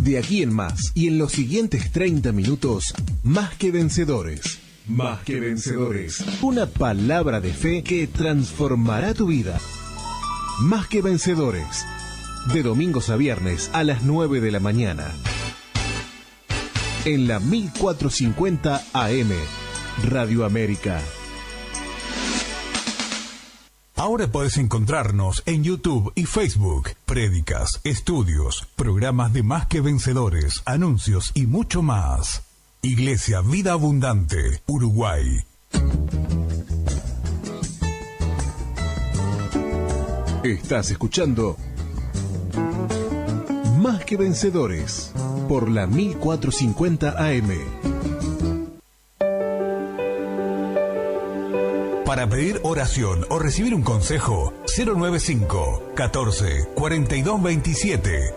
De aquí en más y en los siguientes 30 minutos, Más que Vencedores. Más que Vencedores. Una palabra de fe que transformará tu vida. Más que Vencedores. De domingos a viernes a las 9 de la mañana. En la 1450 AM, Radio América. Ahora podés encontrarnos en YouTube y Facebook. Prédicas, estudios, programas de Más que Vencedores, anuncios y mucho más. Iglesia Vida Abundante, Uruguay. Estás escuchando Más que Vencedores por la 1450 AM. Para pedir oración o recibir un consejo, 095 14 42 27.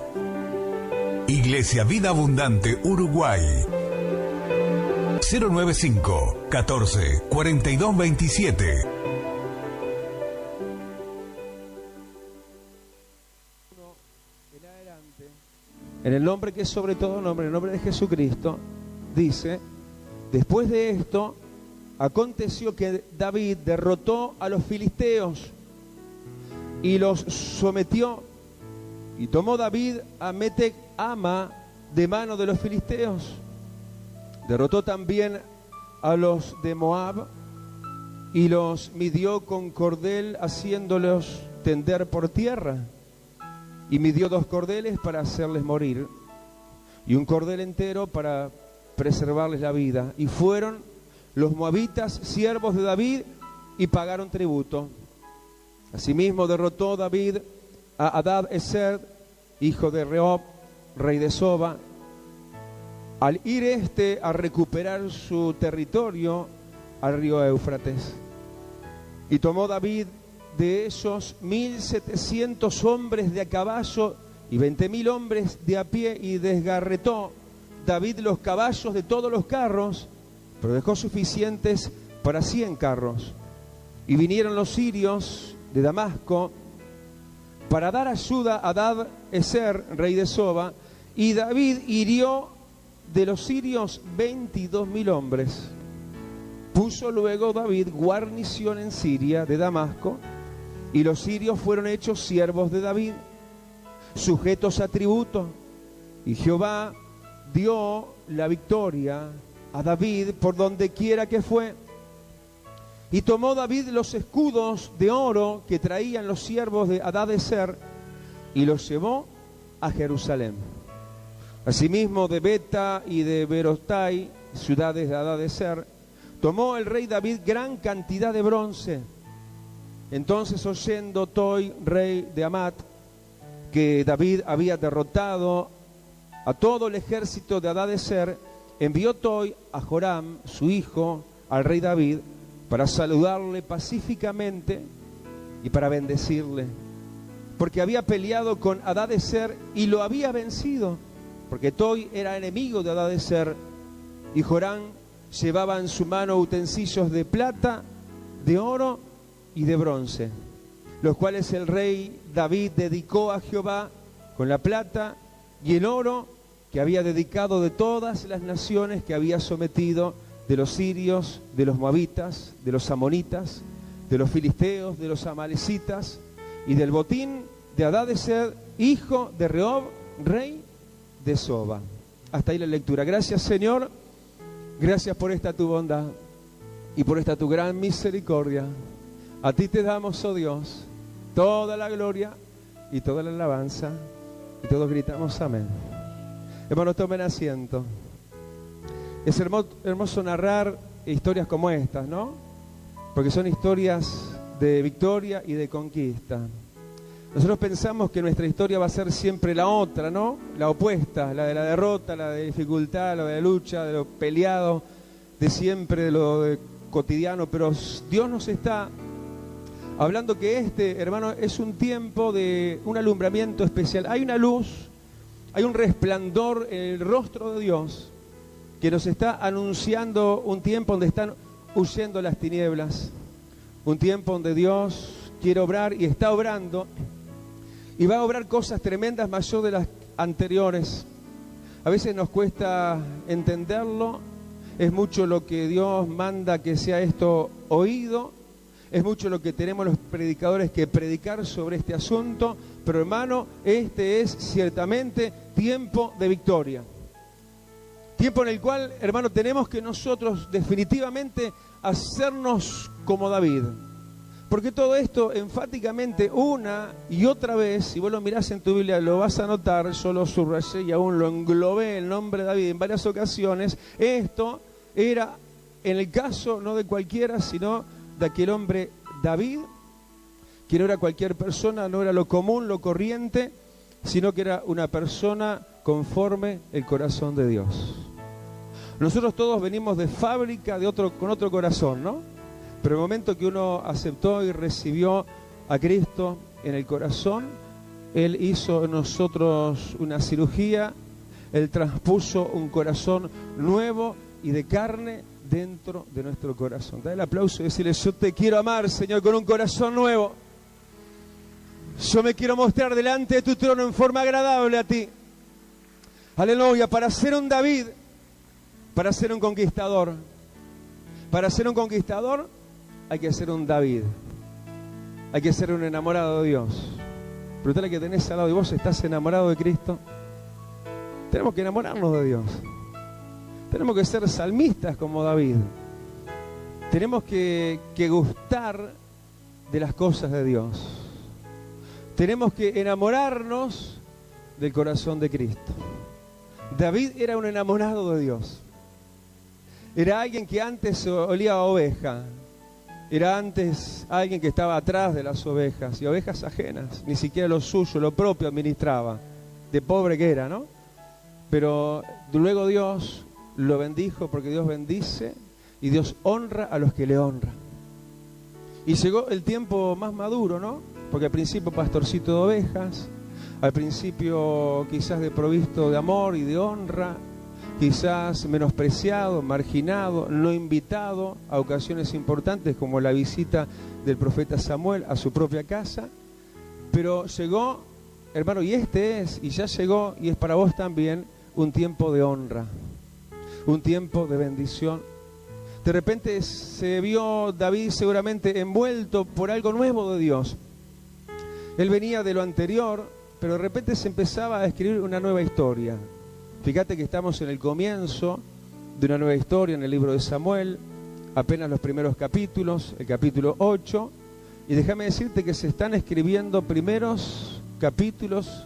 Iglesia Vida Abundante, Uruguay. 095 14 42 27. En el nombre que es sobre todo nombre, en el nombre de Jesucristo, dice: después de esto, aconteció que David derrotó a los filisteos y los sometió, y tomó David a Metec Ama de mano de los filisteos. Derrotó también a los de Moab y los midió con cordel, haciéndolos tender por tierra. Y midió 2 cordeles para hacerles morir, y un cordel entero para preservarles la vida. Y fueron los moabitas siervos de David y pagaron tributo. Asimismo derrotó David a Hadad-ezer, hijo de Rehob, rey de Soba, al ir a recuperar su territorio al río Éufrates. Y tomó David de esos 1.700 hombres de a caballo y 20.000 hombres de a pie, y desgarretó David los caballos de todos los carros, pero dejó suficientes para 100 carros. Y vinieron los sirios de Damasco para dar ayuda a Hadad-ezer, rey de Soba, y David hirió de los sirios 22.000 hombres. Puso luego David guarnición en Siria de Damasco, y los sirios fueron hechos siervos de David, sujetos a tributo, y Jehová dio la victoria a David por donde quiera que fue. Y tomó David los escudos de oro que traían los siervos de Hadad-ezer y los llevó a Jerusalén. Asimismo de Beta y de Berotai, ciudades de Hadad-ezer, tomó el rey David gran cantidad de bronce. Entonces, oyendo Toi, rey de Amat, que David había derrotado a todo el ejército de Hadad-ezer, envió Toi a Joram, su hijo, al rey David, para saludarle pacíficamente y para bendecirle, porque había peleado con Hadad-ezer y lo había vencido, porque Toi era enemigo de Hadad-ezer, y Joram llevaba en su mano utensilios de plata, de oro y de bronce, los cuales el rey David dedicó a Jehová con la plata y el oro que había dedicado de todas las naciones que había sometido, de los sirios, de los moabitas, de los amonitas, de los filisteos, de los amalecitas, y del botín de Hadad-ezer, hijo de Rehob, rey de Soba. Hasta ahí la lectura. Gracias, Señor, gracias por esta tu bondad y por esta tu gran misericordia. A ti te damos, oh Dios, toda la gloria y toda la alabanza, y todos gritamos amén. Hermanos, tomen asiento. Es hermoso narrar historias como estas, ¿no? Porque son historias de victoria y de conquista. Nosotros pensamos que nuestra historia va a ser siempre la otra, ¿no? La opuesta, la de la derrota, la de la dificultad, la de la lucha, de lo peleado, de siempre, de lo cotidiano. Pero Dios nos está hablando que hermano, es un tiempo de un alumbramiento especial. Hay una luz, hay un resplandor en el rostro de Dios que nos está anunciando un tiempo donde están huyendo las tinieblas, un tiempo donde Dios quiere obrar y está obrando, y va a obrar cosas tremendas mayor de las anteriores. A veces nos cuesta entenderlo, es mucho lo que Dios manda que sea esto oído, es mucho lo que tenemos los predicadores que predicar sobre este asunto, pero hermano, este es ciertamente tiempo de victoria. Tiempo en el cual, hermano, tenemos que nosotros definitivamente hacernos como David. Porque todo esto enfáticamente una y otra vez, si vos lo mirás en tu Biblia lo vas a notar, yo lo subrayé y aún lo englobé el nombre de David en varias ocasiones. Esto era en el caso no de cualquiera, sino de aquel hombre David, que no era cualquier persona, no era lo común, lo corriente, sino que era una persona conforme el corazón de Dios. Nosotros todos venimos de fábrica con otro corazón, ¿no? Pero el momento que uno aceptó y recibió a Cristo en el corazón, Él hizo en nosotros una cirugía, Él transpuso un corazón nuevo y de carne dentro de nuestro corazón. Dale el aplauso y decirle: yo te quiero amar, Señor, con un corazón nuevo. Yo me quiero mostrar delante de tu trono en forma agradable a ti. Aleluya, para ser un David, para ser un conquistador. Para ser un conquistador hay que ser un David. Hay que ser un enamorado de Dios. Preguntale que tenés al lado y vos estás enamorado de Cristo. Tenemos que enamorarnos de Dios. Tenemos que ser salmistas como David. Tenemos que gustar de las cosas de Dios. Tenemos que enamorarnos del corazón de Cristo. David era un enamorado de Dios. Era alguien que antes olía a oveja. Era antes alguien que estaba atrás de las ovejas, y ovejas ajenas, ni siquiera lo suyo, lo propio administraba. De pobre que era, ¿no? Pero luego Dios lo bendijo, porque Dios bendice y Dios honra a los que le honran. Y llegó el tiempo más maduro, ¿no? Porque al principio pastorcito de ovejas, al principio quizás desprovisto de amor y de honra, quizás menospreciado, marginado, no invitado a ocasiones importantes como la visita del profeta Samuel a su propia casa. Pero llegó, hermano, y ya llegó, y es para vos también, un tiempo de honra, un tiempo de bendición. De repente se vio David seguramente envuelto por algo nuevo de Dios. Él venía de lo anterior, pero de repente se empezaba a escribir una nueva historia. Fíjate que estamos en el comienzo de una nueva historia en el libro de Samuel, apenas los primeros capítulos, el capítulo 8, y déjame decirte que se están escribiendo primeros capítulos,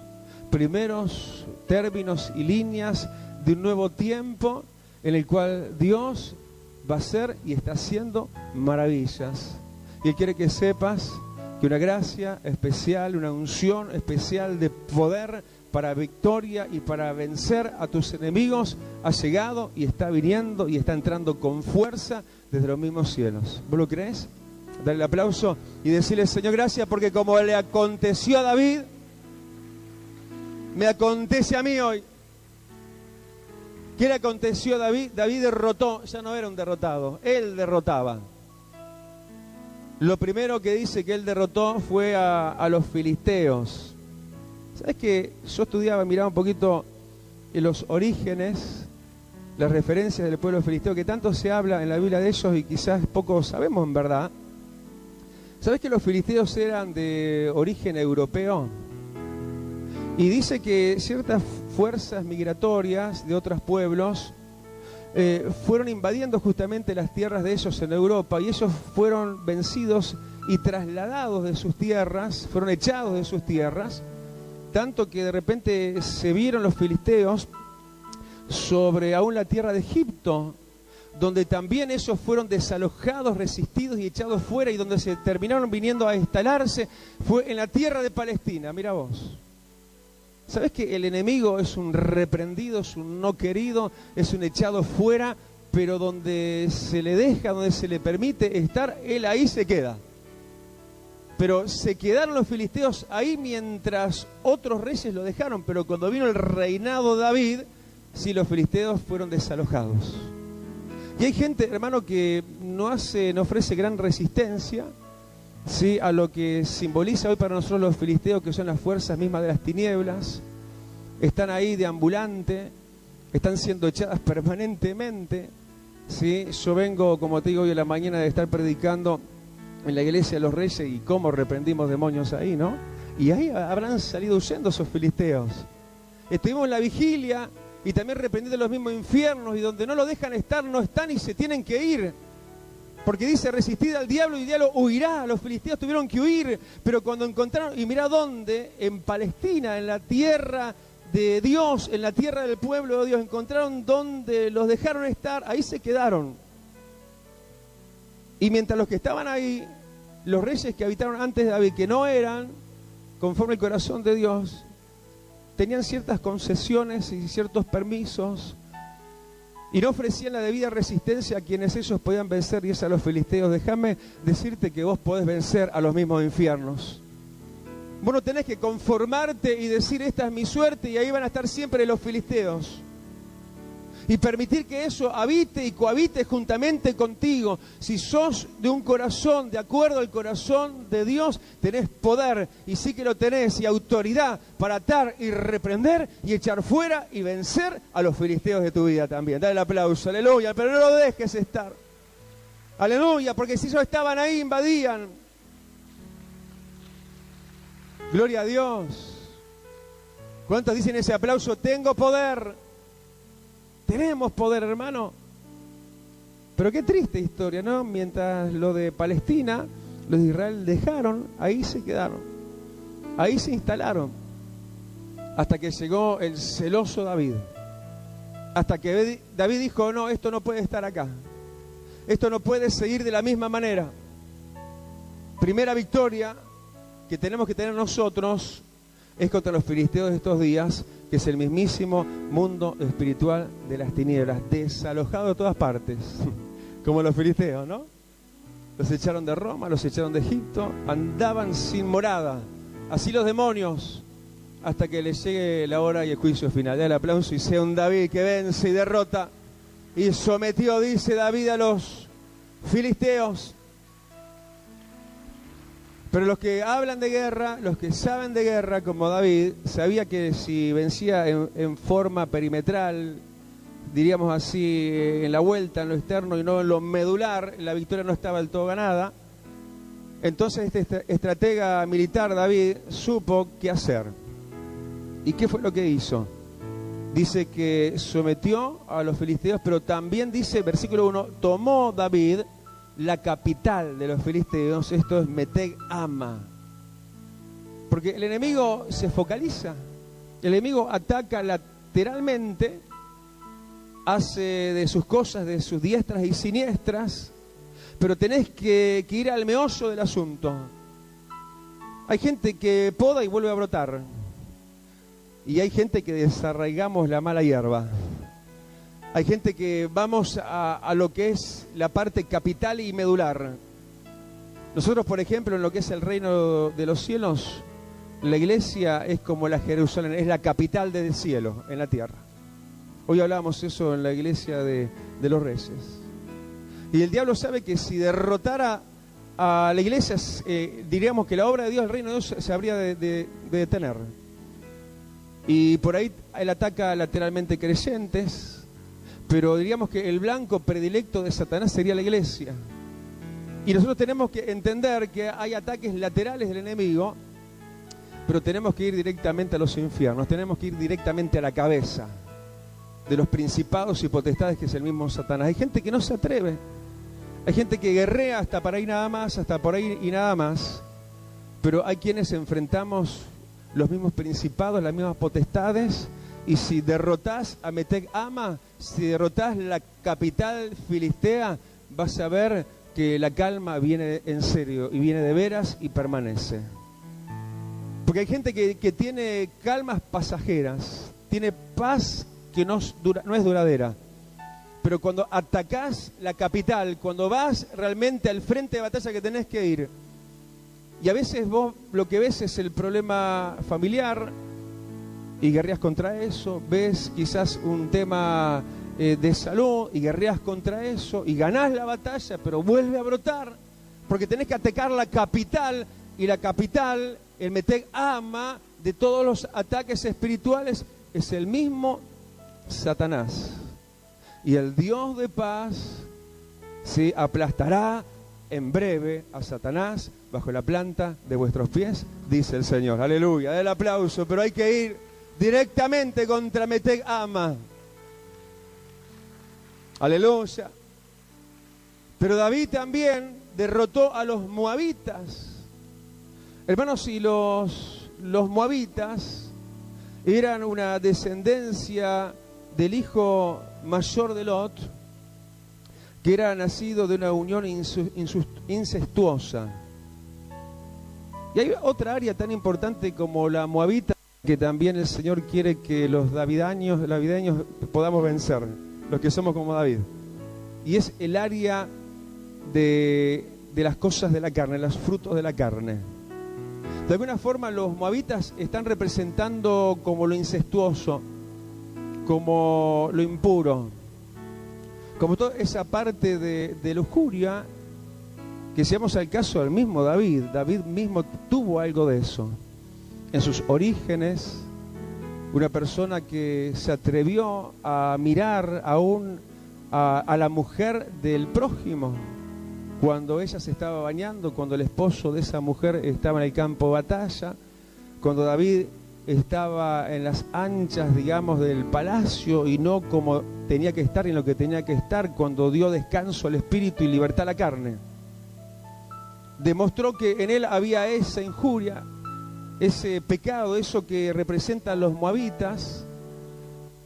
primeros términos y líneas de un nuevo tiempo en el cual Dios va a hacer y está haciendo maravillas. Y Él quiere que sepas que una gracia especial, una unción especial de poder para victoria y para vencer a tus enemigos ha llegado y está viniendo y está entrando con fuerza desde los mismos cielos. ¿Vos lo crees? Dale el aplauso y decirle: Señor, gracias, porque como le aconteció a David, me acontece a mí hoy. ¿Qué le aconteció a David? David derrotó, ya no era un derrotado, él derrotaba. Lo primero que dice que él derrotó fue a los filisteos. ¿Sabes que yo miraba un poquito en los orígenes, las referencias del pueblo filisteo, que tanto se habla en la Biblia de ellos y quizás poco sabemos en verdad? ¿Sabes que los filisteos eran de origen europeo? Y dice que ciertas fuerzas migratorias de otros pueblos fueron invadiendo justamente las tierras de ellos en Europa, y ellos fueron vencidos y trasladados de sus tierras, fueron echados de sus tierras, tanto que de repente se vieron los filisteos sobre aún la tierra de Egipto, donde también ellos fueron desalojados, resistidos y echados fuera, y donde se terminaron viniendo a instalarse fue en la tierra de Palestina. Mira vos. ¿Sabés que el enemigo es un reprendido, es un no querido, es un echado fuera, pero donde se le deja, donde se le permite estar, él ahí se queda? Pero se quedaron los filisteos ahí mientras otros reyes lo dejaron, pero cuando vino el reinado de David, sí, los filisteos fueron desalojados. Y hay gente, hermano, que no ofrece gran resistencia, ¿sí?, a lo que simboliza hoy para nosotros los filisteos, que son las fuerzas mismas de las tinieblas. Están ahí de ambulante, están siendo echadas permanentemente. ¿Sí? Yo vengo, como te digo, hoy en la mañana de estar predicando en la iglesia de los Reyes y cómo reprendimos demonios ahí, ¿no? Y ahí habrán salido huyendo esos filisteos. Estuvimos en la vigilia y también reprendiendo los mismos infiernos, y donde no lo dejan estar, no están y se tienen que ir. Porque dice, resistid al diablo y el diablo huirá. Los filisteos tuvieron que huir, pero cuando encontraron, y mirá dónde, en Palestina, en la tierra de Dios, en la tierra del pueblo de Dios, encontraron donde los dejaron estar, ahí se quedaron. Y mientras los que estaban ahí, los reyes que habitaron antes de David, que no eran conforme al corazón de Dios, tenían ciertas concesiones y ciertos permisos, y no ofrecían la debida resistencia a quienes ellos podían vencer, y es a los filisteos. Déjame decirte que vos podés vencer a los mismos infiernos. Vos no tenés que conformarte y decir, esta es mi suerte, y ahí van a estar siempre los filisteos. Y permitir que eso habite y cohabite juntamente contigo. Si sos de un corazón, de acuerdo al corazón de Dios, tenés poder, y sí que lo tenés, y autoridad para atar y reprender y echar fuera y vencer a los filisteos de tu vida también. Dale el aplauso, aleluya, pero no lo dejes estar. Aleluya, porque si ellos estaban ahí, invadían. Gloria a Dios. ¿Cuántos dicen ese aplauso? Tengo poder. Tenemos poder, hermano. Pero qué triste historia, ¿no? Mientras lo de Palestina, los de Israel dejaron, ahí se quedaron. Ahí se instalaron. Hasta que llegó el celoso David. Hasta que David dijo, no, esto no puede estar acá. Esto no puede seguir de la misma manera. Primera victoria que tenemos que tener nosotros es contra los filisteos de estos días, que es el mismísimo mundo espiritual de las tinieblas, desalojado de todas partes, como los filisteos, ¿no? Los echaron de Roma, los echaron de Egipto, andaban sin morada, así los demonios, hasta que les llegue la hora y el juicio final. Dale el aplauso y sea un David que vence y derrota, y sometió, dice David, a los filisteos. Pero los que hablan de guerra, los que saben de guerra, como David, sabía que si vencía en forma perimetral, diríamos así, en la vuelta, en lo externo y no en lo medular, la victoria no estaba del todo ganada. Entonces este estratega militar, David, supo qué hacer. ¿Y qué fue lo que hizo? Dice que sometió a los filisteos, pero también dice, versículo 1, tomó David la capital de los filisteos, esto es Meteg Ama. Porque el enemigo se focaliza, el enemigo ataca lateralmente, hace de sus cosas, de sus diestras y siniestras, pero tenés que ir al meollo del asunto. Hay gente que poda y vuelve a brotar, y hay gente que desarraigamos la mala hierba. Hay gente que vamos a lo que es la parte capital y medular. Nosotros, por ejemplo, en lo que es el reino de los cielos, la iglesia es como la Jerusalén, es la capital del cielo, en la tierra. Hoy hablábamos eso en la iglesia de los Reyes. Y el diablo sabe que si derrotara a la iglesia, diríamos que la obra de Dios, el reino de Dios, se habría de detener. Y por ahí él ataca lateralmente creyentes, pero diríamos que el blanco predilecto de Satanás sería la iglesia. Y nosotros tenemos que entender que hay ataques laterales del enemigo, pero tenemos que ir directamente a los infiernos, tenemos que ir directamente a la cabeza de los principados y potestades, que es el mismo Satanás. Hay gente que no se atreve, hay gente que guerrea hasta para ahí nada más, hasta por ahí y nada más, pero hay quienes enfrentamos los mismos principados, las mismas potestades. Y si derrotás a Meteg Ama, si derrotás la capital filistea, vas a ver que la calma viene en serio y viene de veras y permanece. Porque hay gente que tiene calmas pasajeras, tiene paz que no es duradera. Pero cuando atacás la capital, cuando vas realmente al frente de batalla que tenés que ir, y a veces vos lo que ves es el problema familiar, y guerreas contra eso, ves quizás un tema de salud y guerreas contra eso y ganás la batalla, pero vuelve a brotar, porque tenés que atacar la capital, y la capital, el Meteg Ama de todos los ataques espirituales, es el mismo Satanás. Y el Dios de paz, ¿sí?, aplastará en breve a Satanás bajo la planta de vuestros pies, dice el Señor. Aleluya, del aplauso, pero hay que ir directamente contra Meteg Ama. Aleluya. Pero David también derrotó a los moabitas. Hermanos, y los moabitas eran una descendencia del hijo mayor de Lot, que era nacido de una unión incestuosa. Y hay otra área tan importante como la moabita, que también el Señor quiere que los davideños podamos vencer, los que somos como David. Y es el área de las cosas de la carne, los frutos de la carne. De alguna forma los moabitas están representando como lo incestuoso, como lo impuro, como toda esa parte de lujuria, que si vamos al caso del mismo David mismo tuvo algo de eso. En sus orígenes, una persona que se atrevió a mirar aún a la mujer del prójimo, cuando ella se estaba bañando, cuando el esposo de esa mujer estaba en el campo de batalla, cuando David estaba en las anchas, digamos, del palacio y no como tenía que estar en lo que tenía que estar, cuando dio descanso al espíritu y libertad a la carne. Demostró que en él había esa injuria, ese pecado, eso que representan los moabitas.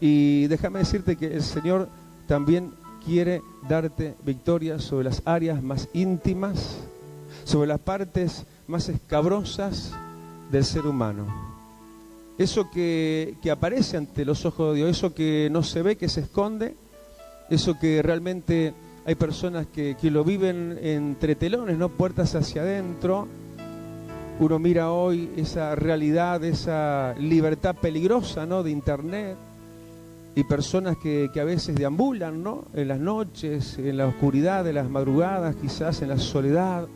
Y déjame decirte que el Señor también quiere darte victoria sobre las áreas más íntimas, sobre las partes más escabrosas del ser humano. Eso que aparece ante los ojos de Dios, eso que no se ve, que se esconde, eso que realmente hay personas que lo viven entre telones, ¿no? Puertas hacia adentro. Uno mira hoy esa realidad, esa libertad peligrosa, ¿no?, de internet, y personas que a veces deambulan, ¿no?, en las noches, en la oscuridad de las madrugadas, quizás en la soledad,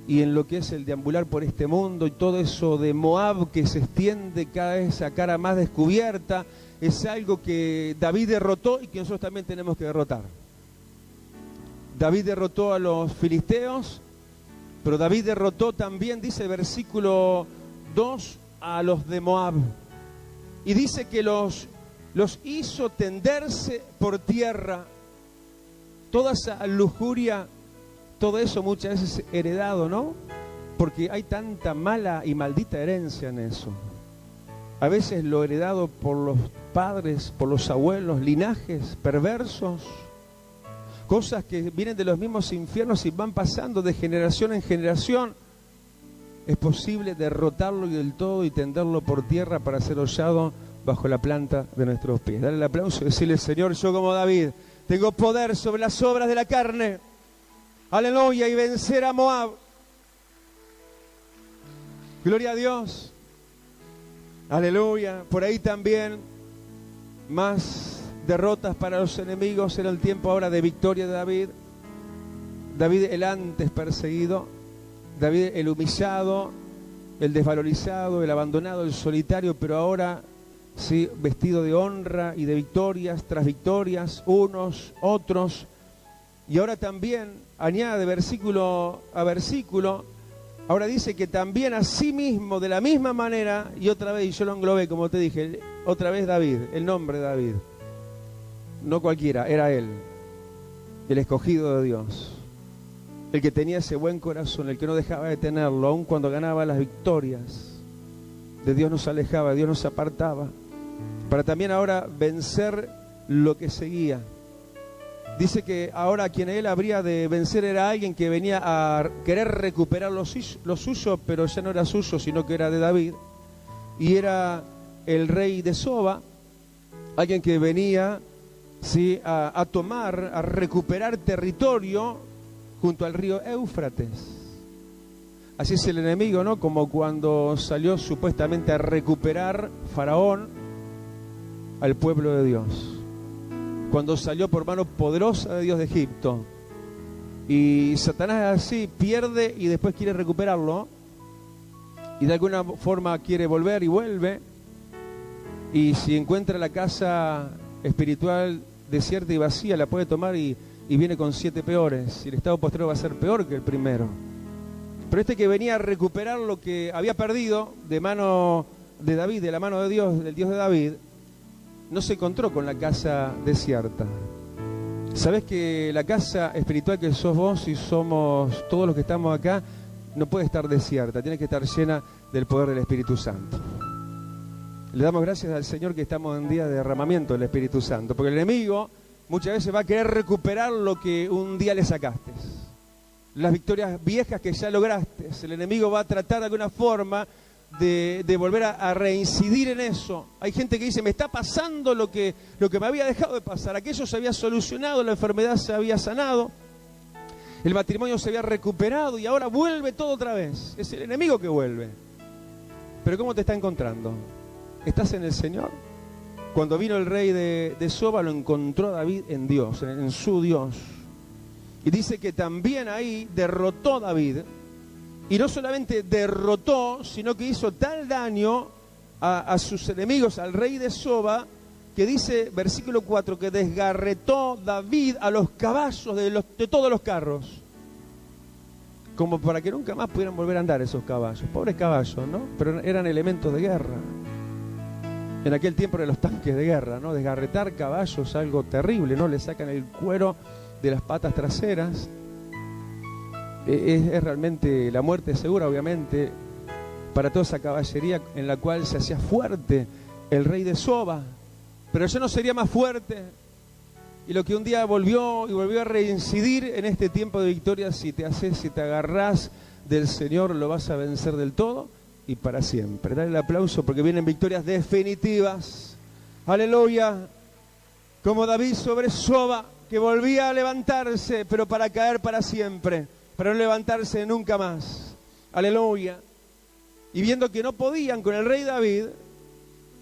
y en lo que es el deambular por este mundo, y todo eso de Moab que se extiende cada vez a cara más descubierta, es algo que David derrotó y que nosotros también tenemos que derrotar. David derrotó a los filisteos, pero David derrotó también, dice el versículo 2, a los de Moab. Y dice que los hizo tenderse por tierra. Toda esa lujuria, todo eso muchas veces heredado, ¿no? Porque hay tanta mala y maldita herencia en eso. A veces lo heredado por los padres, por los abuelos, linajes perversos, cosas que vienen de los mismos infiernos y van pasando de generación en generación. Es posible derrotarlo y del todo y tenderlo por tierra para ser hollado bajo la planta de nuestros pies. Dale el aplauso y decirle: Señor, yo como David tengo poder sobre las obras de la carne, aleluya, y vencer a Moab. Gloria a Dios, aleluya. Por ahí también más derrotas para los enemigos. Era el tiempo ahora de victoria de David. David el antes perseguido, David el humillado, el desvalorizado, el abandonado, el solitario, pero ahora sí, vestido de honra y de victorias tras victorias, unos, otros. Y ahora también añade versículo a versículo, ahora dice que también a sí mismo, de la misma manera, y otra vez, y yo lo englobé como te dije, otra vez David, el nombre de David, no cualquiera, era él, el escogido de Dios, el que tenía ese buen corazón, el que no dejaba de tenerlo, aun cuando ganaba las victorias. De Dios nos alejaba, de Dios nos apartaba, para también ahora vencer lo que seguía. Dice que ahora quien él habría de vencer era alguien que venía a querer recuperar lo suyo, pero ya no era suyo, sino que era de David, y era el rey de Soba, alguien que venía, ¿sí?, a tomar, a recuperar territorio junto al río Éufrates. Así es el enemigo, ¿no? Como cuando salió supuestamente a recuperar Faraón al pueblo de Dios. Cuando salió por mano poderosa de Dios de Egipto. Y Satanás así pierde y después quiere recuperarlo. Y de alguna forma quiere volver y vuelve. Y si encuentra la casa espiritual desierta y vacía la puede tomar y viene con 7 peores, y el estado posterior va a ser peor que el primero. Pero este que venía a recuperar lo que había perdido de mano de David, de la mano de Dios, del Dios de David, no se encontró con la casa desierta. ¿Sabés que la casa espiritual que sos vos y somos todos los que estamos acá no puede estar desierta? Tiene que estar llena del poder del Espíritu Santo. Le damos gracias al Señor que estamos en día de derramamiento del Espíritu Santo, porque el enemigo muchas veces va a querer recuperar lo que un día le sacaste. Las victorias viejas que ya lograste. El enemigo va a tratar de alguna forma de volver a reincidir en eso. Hay gente que dice, me está pasando lo que me había dejado de pasar. Aquello se había solucionado, la enfermedad se había sanado, el matrimonio se había recuperado y ahora vuelve todo otra vez. Es el enemigo que vuelve. Pero ¿cómo te está encontrando? ¿Estás en el Señor? Cuando vino el rey de Soba, lo encontró David en Dios, en su Dios. Y dice que también ahí derrotó David. Y no solamente derrotó, sino que hizo tal daño a sus enemigos, al rey de Soba, que dice, versículo 4, que desgarretó David a los caballos de todos los carros. Como para que nunca más pudieran volver a andar esos caballos. Pobres caballos, ¿no? Pero eran elementos de guerra. En aquel tiempo eran los tanques de guerra, ¿no? Desgarretar caballos, algo terrible, ¿no? Le sacan el cuero de las patas traseras. Es realmente la muerte segura, obviamente, para toda esa caballería en la cual se hacía fuerte el rey de Soba. Pero ya no sería más fuerte. Y lo que un día volvió a reincidir en este tiempo de victoria, si te agarrás del Señor, lo vas a vencer del todo y para siempre. Dale el aplauso porque vienen victorias definitivas. Aleluya. Como David sobre Soba, que volvía a levantarse, pero para caer para siempre, para no levantarse nunca más. Aleluya. Y viendo que no podían con el rey David,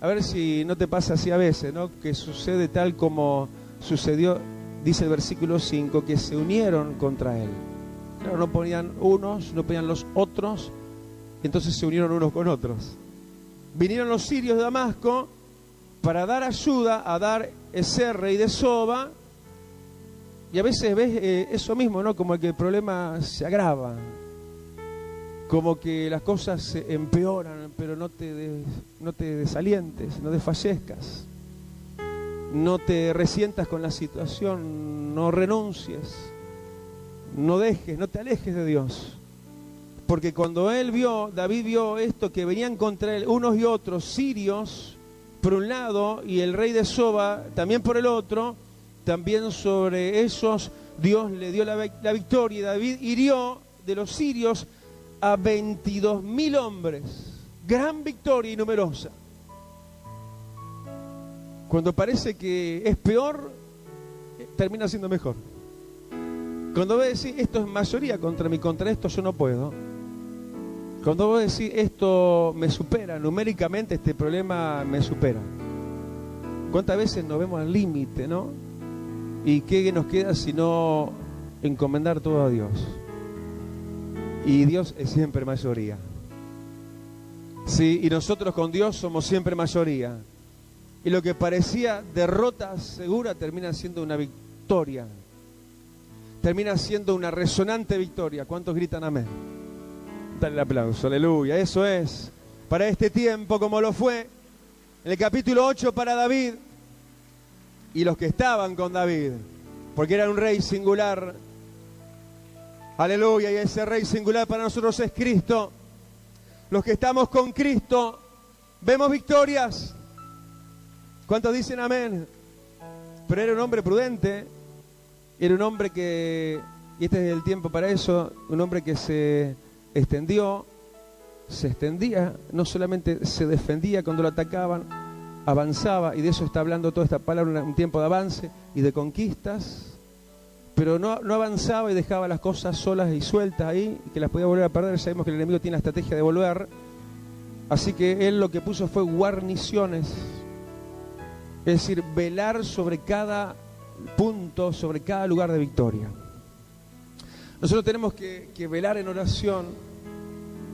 a ver si no te pasa así a veces, ¿no? Que sucede tal como sucedió, dice el versículo 5, que se unieron contra él. Claro, no ponían unos, no ponían los otros, entonces se unieron unos con otros. Vinieron los sirios de Damasco para dar ayuda a dar ese rey de Soba. Y a veces ves eso mismo, ¿no? Como que el problema se agrava, como que las cosas se empeoran, pero no te desalientes, no desfallezcas, no te resientas con la situación, no renuncies, no dejes, no te alejes de Dios. Porque cuando David vio esto, que venían contra él unos y otros, sirios por un lado y el rey de Soba también por el otro, también sobre ellos Dios le dio la victoria. Y David hirió de los sirios a 22.000 hombres. Gran victoria y numerosa. Cuando parece que es peor, termina siendo mejor. Cuando vos decís, esto es mayoría contra mí, contra esto yo no puedo. Cuando vos decís, esto me supera, numéricamente este problema me supera. ¿Cuántas veces nos vemos al límite, no? ¿Y qué nos queda sino encomendar todo a Dios? Y Dios es siempre mayoría. Sí, y nosotros con Dios somos siempre mayoría. Y lo que parecía derrota segura termina siendo una victoria. Termina siendo una resonante victoria. ¿Cuántos gritan amén? Dale el aplauso, aleluya. Eso es para este tiempo, como lo fue en el capítulo 8 para David y los que estaban con David, porque era un rey singular. Aleluya. Y ese rey singular para nosotros es Cristo. Los que estamos con Cristo vemos victorias. ¿Cuántos dicen amén? Pero era un hombre prudente, era un hombre que, y este es el tiempo para eso, un hombre que se extendía, no solamente se defendía cuando lo atacaban, avanzaba, y de eso está hablando toda esta palabra, un tiempo de avance y de conquistas, pero no avanzaba y dejaba las cosas solas y sueltas ahí, que las podía volver a perder. Sabemos que el enemigo tiene la estrategia de volver, así que él lo que puso fue guarniciones, es decir, velar sobre cada punto, sobre cada lugar de victoria. Nosotros tenemos que velar en oración.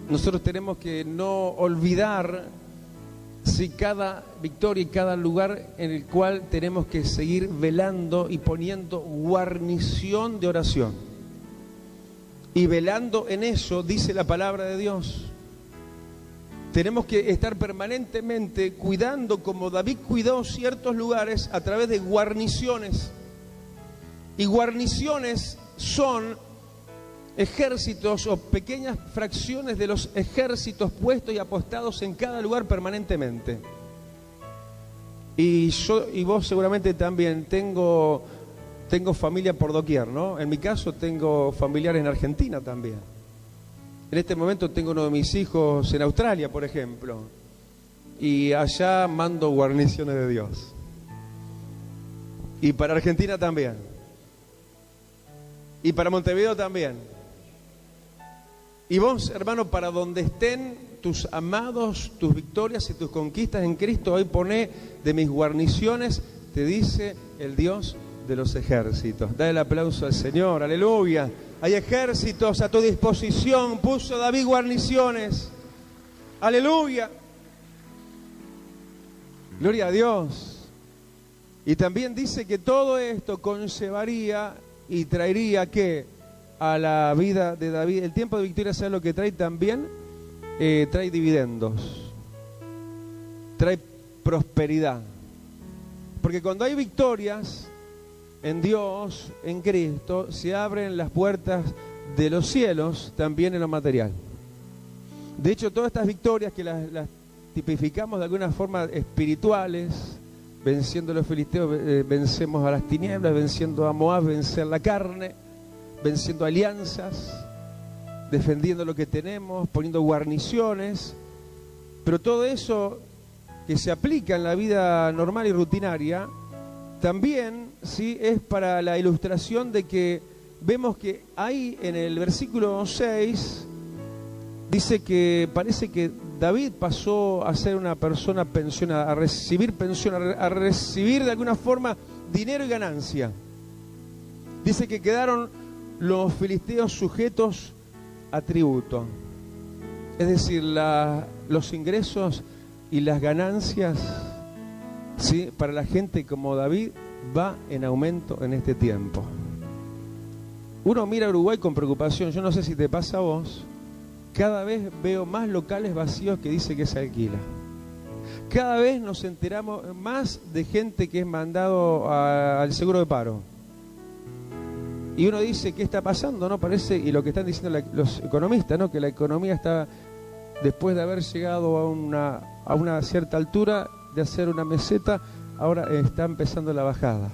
Nosotros tenemos que no olvidar sí, cada victoria y cada lugar en el cual tenemos que seguir velando y poniendo guarnición de oración. Y velando en eso, dice la palabra de Dios. Tenemos que estar permanentemente cuidando, como David cuidó ciertos lugares, a través de guarniciones. Y guarniciones son ejércitos o pequeñas fracciones de los ejércitos puestos y apostados en cada lugar permanentemente. Y yo y vos seguramente también tengo familia por doquier, ¿no? En mi caso tengo familiares en Argentina también. En este momento tengo uno de mis hijos en Australia, por ejemplo. Y allá mando guarniciones de Dios. Y para Argentina también. Y para Montevideo también. Y vos, hermano, para donde estén tus amados, tus victorias y tus conquistas en Cristo, hoy poné de mis guarniciones, te dice el Dios de los ejércitos. Da el aplauso al Señor, aleluya. Hay ejércitos a tu disposición, puso David guarniciones. Aleluya. Gloria a Dios. Y también dice que todo esto conllevaría y traería ¿qué? A la vida de David. El tiempo de victoria, ¿sabe lo que trae también? Trae dividendos. Trae prosperidad. Porque cuando hay victorias en Dios, en Cristo, se abren las puertas de los cielos también en lo material. De hecho, todas estas victorias que las tipificamos de alguna forma espirituales, venciendo a los filisteos, vencemos a las tinieblas, venciendo a Moab, vencer la carne, venciendo alianzas, defendiendo lo que tenemos, poniendo guarniciones, pero todo eso que se aplica en la vida normal y rutinaria, también sí es para la ilustración de que vemos que ahí en el versículo 6 dice que parece que David pasó a ser una persona pensionada, a recibir pensión, a recibir de alguna forma dinero y ganancia. Dice que quedaron los filisteos sujetos a tributo. Es decir, los ingresos y las ganancias, ¿sí?, para la gente como David va en aumento en este tiempo. Uno mira a Uruguay con preocupación, yo no sé si te pasa a vos, cada vez veo más locales vacíos que dice que se alquila. Cada vez nos enteramos más de gente que es mandado al seguro de paro. Y uno dice, ¿qué está pasando? ¿No? Parece, y lo que están diciendo los economistas, ¿no?, que la economía está, después de haber llegado a una cierta altura, de hacer una meseta, ahora está empezando la bajada.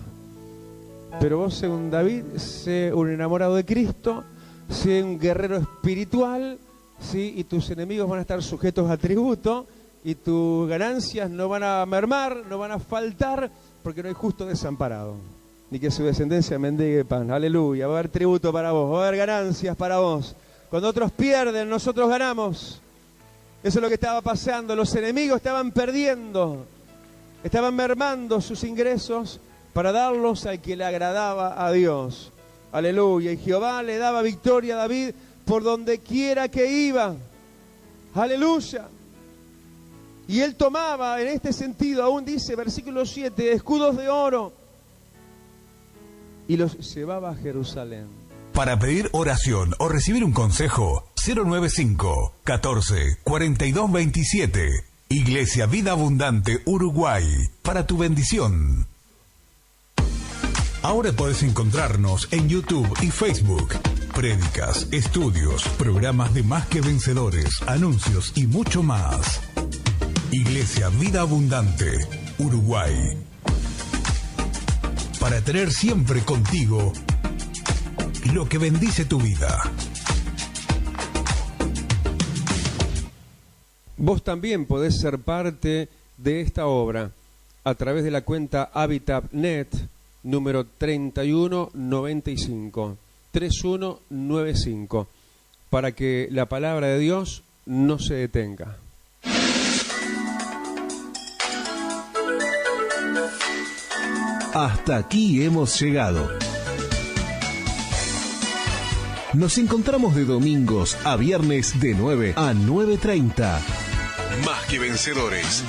Pero vos, según David, sé un enamorado de Cristo, sé un guerrero espiritual, ¿sí?, y tus enemigos van a estar sujetos a tributo, y tus ganancias no van a mermar, no van a faltar, porque no hay justo desamparado, ni que su descendencia mendigue pan. Aleluya, va a haber tributo para vos, va a haber ganancias para vos. Cuando otros pierden, nosotros ganamos. Eso es lo que estaba pasando. Los enemigos estaban perdiendo, estaban mermando sus ingresos para darlos al que le agradaba a Dios. Aleluya. Y Jehová le daba victoria a David por donde quiera que iba. Aleluya. Y él tomaba, en este sentido, aún dice, versículo 7, escudos de oro, y los llevaba a Jerusalén. Para pedir oración o recibir un consejo, 095 14 42 27. Iglesia Vida Abundante Uruguay, para tu bendición. Ahora podés encontrarnos en YouTube y Facebook. Prédicas, estudios, programas de Más que Vencedores, anuncios y mucho más. Iglesia Vida Abundante Uruguay, para tener siempre contigo lo que bendice tu vida. Vos también podés ser parte de esta obra a través de la cuenta HabitatNet número 3195, 3195, para que la palabra de Dios no se detenga. Hasta aquí hemos llegado. Nos encontramos de domingos a viernes de 9 a 9:30. Más que vencedores.